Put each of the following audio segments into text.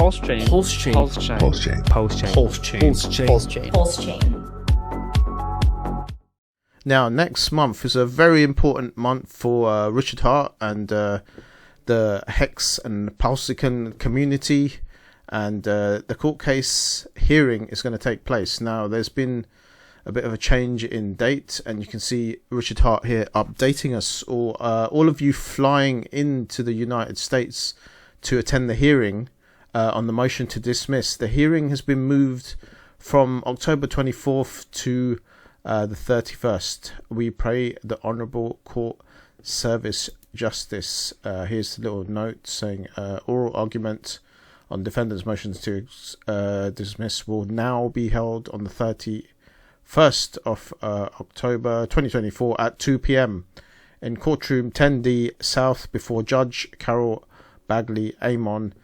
Pulse chain. Pulse chain. Pulse chain. Pulse chain. Pulse chain. Pulse chain. Pulse chain. Pulse chain. Pulse chain. Now, next month is a very important month for Richard Hart and the Hex and PulseX community, and the court case hearing is going to take place. Now, there's been a bit of a change in date, and you can see Richard Hart here updating us, or all of you flying into the United States to attend the hearing on the motion to dismiss. The hearing has been moved from October 24th to the 31st. We pray the Honourable Court Service Justice. Here's the little note saying oral argument on defendant's motions to dismiss will now be held on the 31st of October 2024 at 2 p.m. in courtroom 10D South before Judge Carol Bagley Amon,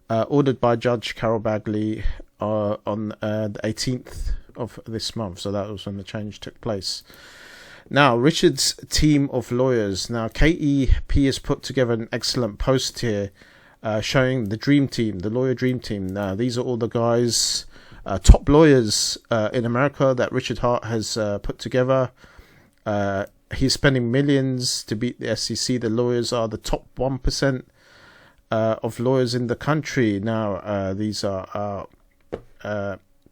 ordered by Judge Carol Bagley on the 18th of this month. So that was when the change took place. Now, Richard's team of lawyers. Now, KEP has put together an excellent post here showing the dream team, the lawyer dream team. Now, these are all the guys, top lawyers in America that Richard Hart has put together. He's spending millions to beat the SEC. The lawyers are the top 1% of lawyers in the country. Now, these are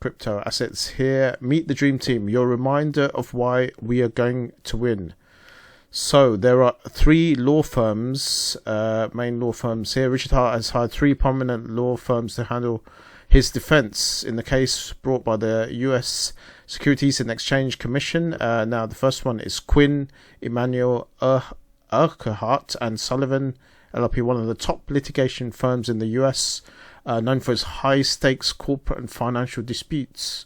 crypto assets here. Meet the dream team, your reminder of why we are going to win. So there are three law firms, main law firms here. Richard Hart has hired three prominent law firms to handle his defense in the case brought by the US Securities and Exchange Commission. Now the first one is Quinn Emanuel Urquhart and Sullivan LLP, one of the top litigation firms in the US, known for its high-stakes corporate and financial disputes.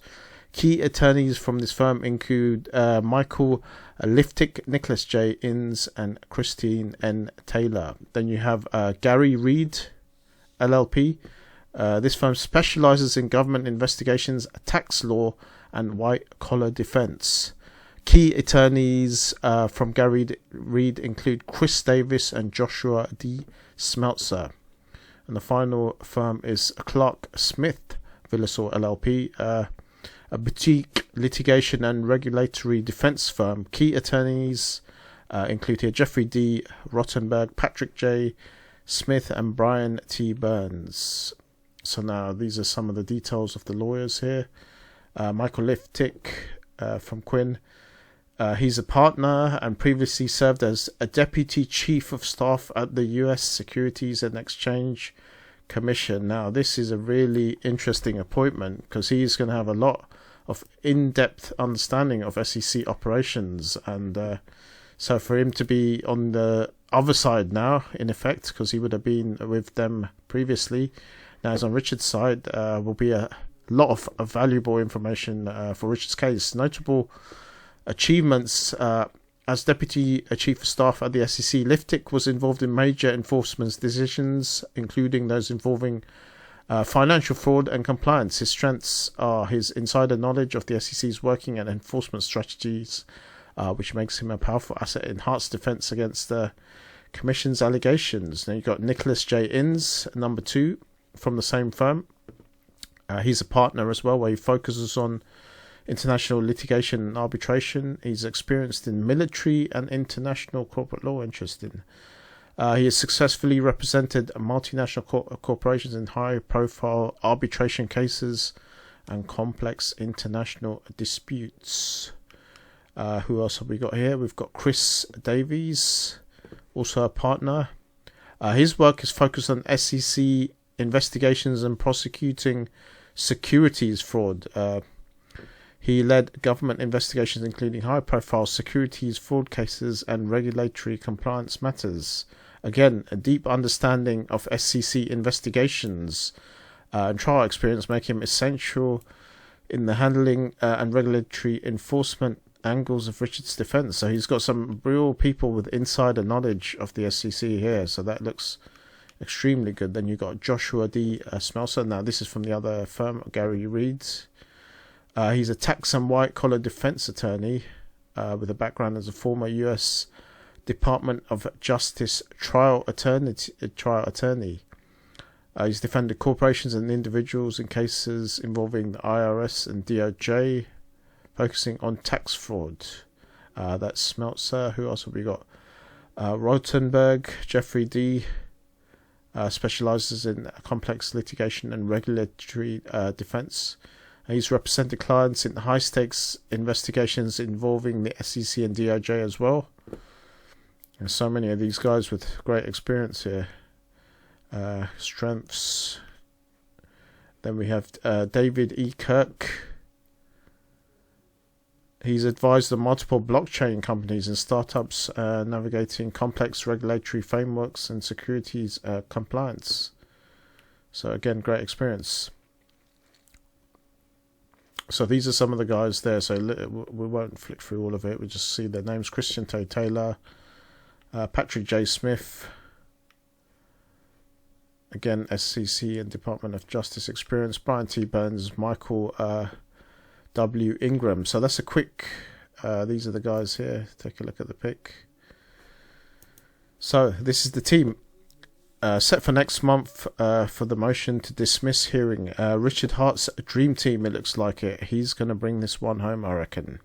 Key attorneys from this firm include Michael Liftick, Nicholas J. Innes, and Christine N. Taylor. Then you have Gary Reed, LLP. This firm specializes in government investigations, tax law, and white-collar defense. Key attorneys from Gary Reed include Chris Davis and Joshua D. Smeltzer. And the final firm is Clark Smith Villasor LLP, a boutique litigation and regulatory defense firm. Key attorneys include here Jeffrey D. Rottenberg, Patrick J. Smith, and Brian T. Burns. So now these are some of the details of the lawyers here. Michael Liftick from Quinn. He's a partner and previously served as a deputy chief of staff at the US Securities and Exchange Commission. Now, this is a really interesting appointment because he's going to have a lot of in-depth understanding of SEC operations. And so for him to be on the other side now, in effect, because he would have been with them previously, now he's on Richard's side, will be a lot of valuable information for Richard's case. Notable achievements as Deputy Chief of Staff at the SEC. Liftick was involved in major enforcement decisions, including those involving financial fraud and compliance. His strengths are his insider knowledge of the SEC's working and enforcement strategies, which makes him a powerful asset in Hart's defense against the Commission's allegations. Now you've got Nicholas J. Innes, number 2, from the same firm. He's a partner as well, where he focuses on international litigation and arbitration. He's experienced in military and international corporate law. Interesting. He has successfully represented multinational corporations in high-profile arbitration cases and complex international disputes. Who else have we got here? We've got Chris Davies, also a partner. His work is focused on SEC investigations and prosecuting securities fraud. He led government investigations including high-profile securities fraud cases and regulatory compliance matters. Again, a deep understanding of SEC investigations and trial experience make him essential in the handling and regulatory enforcement angles of Richard's defense. So he's got some real people with insider knowledge of the SEC here. So that looks extremely good. Then you've got Joshua D. Smeltzer. Now, this is from the other firm, Gary Reed. He's a tax and white-collar defense attorney with a background as a former U.S. Department of Justice trial attorney. He's defended corporations and individuals in cases involving the IRS and DOJ, focusing on tax fraud. That's Smeltzer. Who else have we got? Rotenberg, Jeffrey D. Specializes in complex litigation and regulatory defense. He's represented clients in high-stakes investigations involving the SEC and DOJ as well. There's so many of these guys with great experience here. Strengths. Then we have David E. Kirk. He's advised on multiple blockchain companies and startups navigating complex regulatory frameworks and securities compliance. So again, great experience. So these are some of the guys there. So we won't flick through all of it. We just see their names: Christian T. Taylor, Patrick J. Smith. Again, SEC and Department of Justice experience. Brian T. Burns, Michael W. Ingram. So that's a quick. These are the guys here. Take a look at the pic. So this is the team. Set for next month for the motion to dismiss hearing. Richard Hart's dream team, it looks like it. He's going to bring this one home, I reckon.